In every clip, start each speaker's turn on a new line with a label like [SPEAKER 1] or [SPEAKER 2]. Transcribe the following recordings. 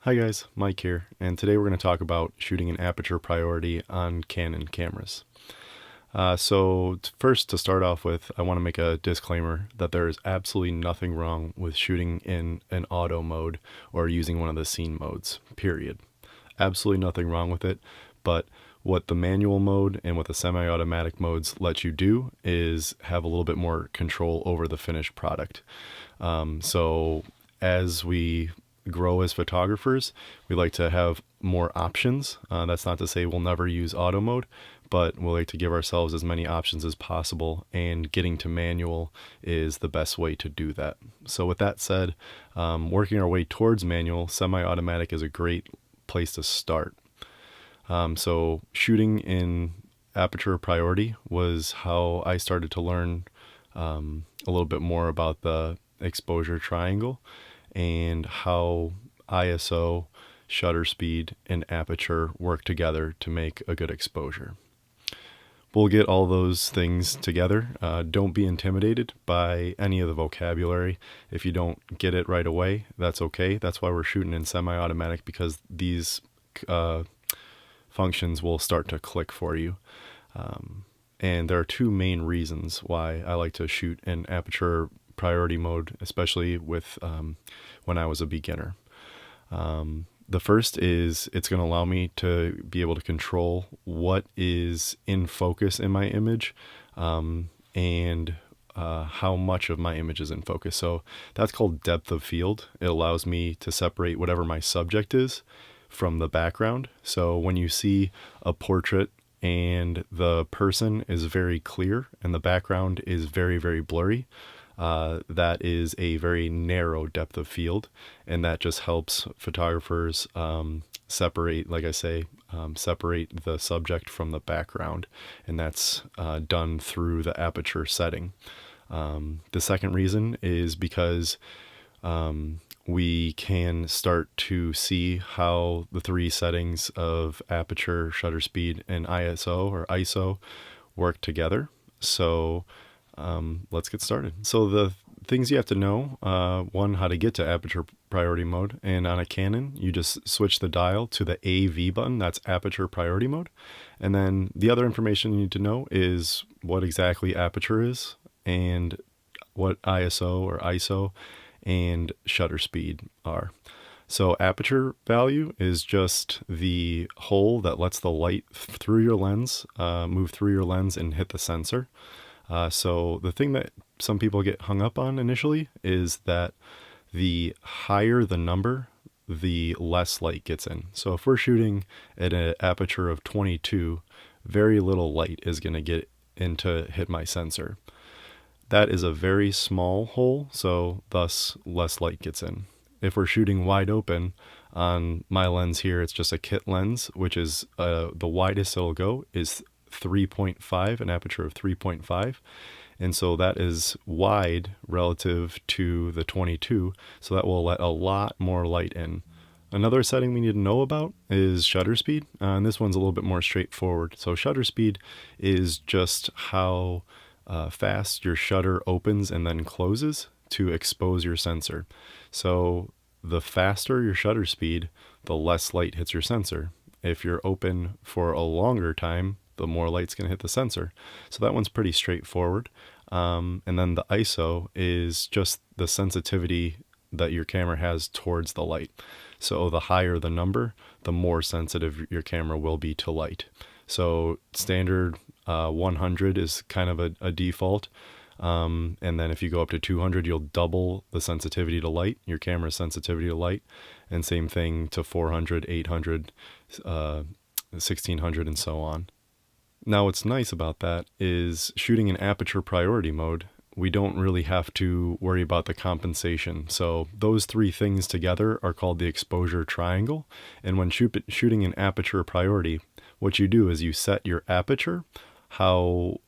[SPEAKER 1] Hi guys, Mike here, and today we're going to talk about shooting in aperture priority on Canon cameras. First, to start off with, I want to make a disclaimer that there is absolutely nothing wrong with shooting in an auto mode or using one of the scene modes, period. Absolutely nothing wrong with it, but what the manual mode and what the semi-automatic modes let you do is have a little bit more control over the finished product. As we grow as photographers, we like to have more options. That's not to say we'll never use auto mode, but we'll like to give ourselves as many options as possible, and getting to manual is the best way to do that. So with that said, working our way towards manual, semi-automatic is a great place to start. So shooting in aperture priority was how I started to learn a little bit more about the exposure triangle and how ISO, shutter speed, and aperture work together to make a good exposure. We'll get all those things together. Don't be intimidated by any of the vocabulary. If you don't get it right away, that's okay. That's why we're shooting in semi-automatic, because these functions will start to click for you. And there are two main reasons why I like to shoot in aperture priority mode, especially with when I was a beginner. The first is it's going to allow me to be able to control what is in focus in my image, and how much of my image is in focus. So that's called depth of field. It allows me to separate whatever my subject is from the background. So when you see a portrait and the person is very clear and the background is very, very blurry, that is a very narrow depth of field, and that just helps photographers separate, like I say, separate the subject from the background, and that's done through the aperture setting. The second reason is because we can start to see how the three settings of aperture, shutter speed, and ISO work together. So let's get started. So the things you have to know, one, how to get to aperture priority mode, and on a Canon, you just switch the dial to the AV button, that's aperture priority mode. And then the other information you need to know is what exactly aperture is, and what ISO and shutter speed are. So aperture value is just the hole that lets the light through your lens, move through your lens and hit the sensor. So the thing that some people get hung up on initially is that the higher the number, the less light gets in. So if we're shooting at an aperture of 22, very little light is going to get in to hit my sensor. That is a very small hole, so thus less light gets in. If we're shooting wide open, on my lens here, it's just a kit lens, which is the widest it'll go is 3.5, an aperture of 3.5, and so that is wide relative to the 22, so that will let a lot more light in. Another setting we need to know about is shutter speed, and this one's a little bit more straightforward. So shutter speed is just how fast your shutter opens and then closes to expose your sensor. So the faster your shutter speed, the less light hits your sensor. If you're open for a longer time, the more light's going to hit the sensor. So that one's pretty straightforward. And then the ISO is just the sensitivity that your camera has towards the light. So the higher the number, the more sensitive your camera will be to light. So standard 100 is kind of a default. And then if you go up to 200, you'll double the sensitivity to light, your camera's sensitivity to light. And same thing to 400, 800, 1600, and so on. Now what's nice about that is shooting in aperture priority mode, we don't really have to worry about the compensation. So those three things together are called the exposure triangle. And when shooting in aperture priority, what you do is you set your aperture, how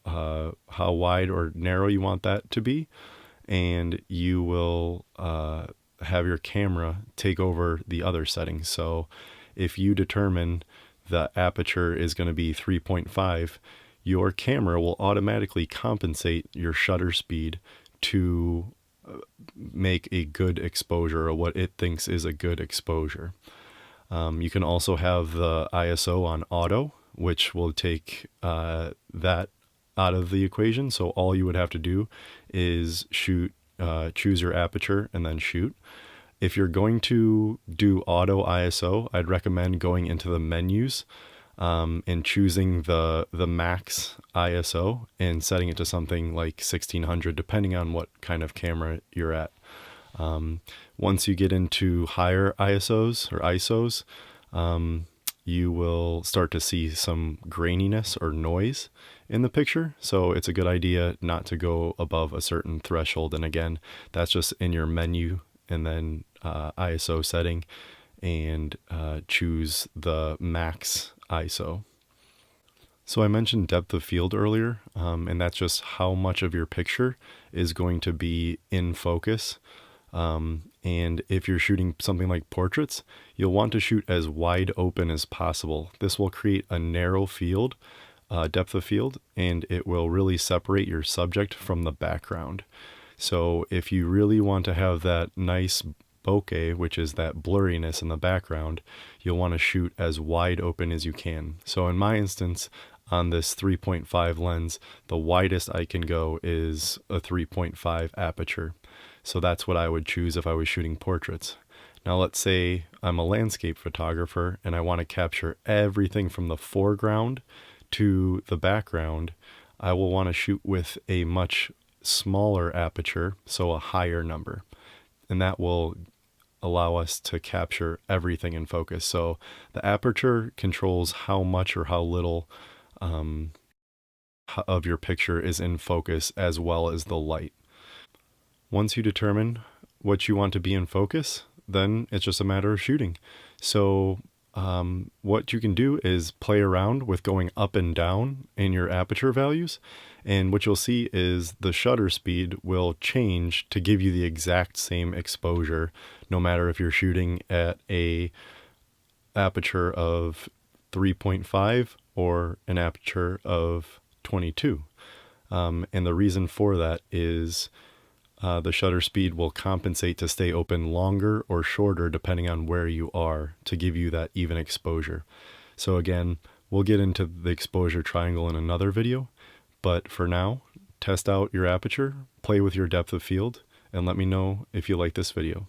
[SPEAKER 1] wide or narrow you want that to be, and you will have your camera take over the other settings. So if you determine the aperture is going to be 3.5, your camera will automatically compensate your shutter speed to make a good exposure, or what it thinks is a good exposure. You can also have the ISO on auto, which will take that out of the equation. So all you would have to do is shoot, choose your aperture and then shoot. If you're going to do auto ISO, I'd recommend going into the menus and choosing the max ISO and setting it to something like 1600, depending on what kind of camera you're at. Once you get into higher ISOs, you will start to see some graininess or noise in the picture. So it's a good idea not to go above a certain threshold. And again, that's just in your menu and then ISO setting, and choose the max ISO. So I mentioned depth of field earlier, and that's just how much of your picture is going to be in focus. And if you're shooting something like portraits, you'll want to shoot as wide open as possible. This will create a narrow field, depth of field, and it will really separate your subject from the background. So if you really want to have that nice bokeh, which is that blurriness in the background, you'll want to shoot as wide open as you can. So in my instance, on this 3.5 lens, the widest I can go is a 3.5 aperture. So that's what I would choose if I was shooting portraits. Now let's say I'm a landscape photographer and I want to capture everything from the foreground to the background. I will want to shoot with a much smaller aperture, so a higher number. And that will allow us to capture everything in focus. So the aperture controls how much or how little of your picture is in focus, as well as the light. Once you determine what you want to be in focus, then it's just a matter of shooting. So what you can do is play around with going up and down in your aperture values. And what you'll see is the shutter speed will change to give you the exact same exposure, no matter if you're shooting at a aperture of 3.5 or an aperture of 22. And the reason for that is the shutter speed will compensate to stay open longer or shorter depending on where you are to give you that even exposure. So again, we'll get into the exposure triangle in another video, but for now, test out your aperture, play with your depth of field, and let me know if you like this video.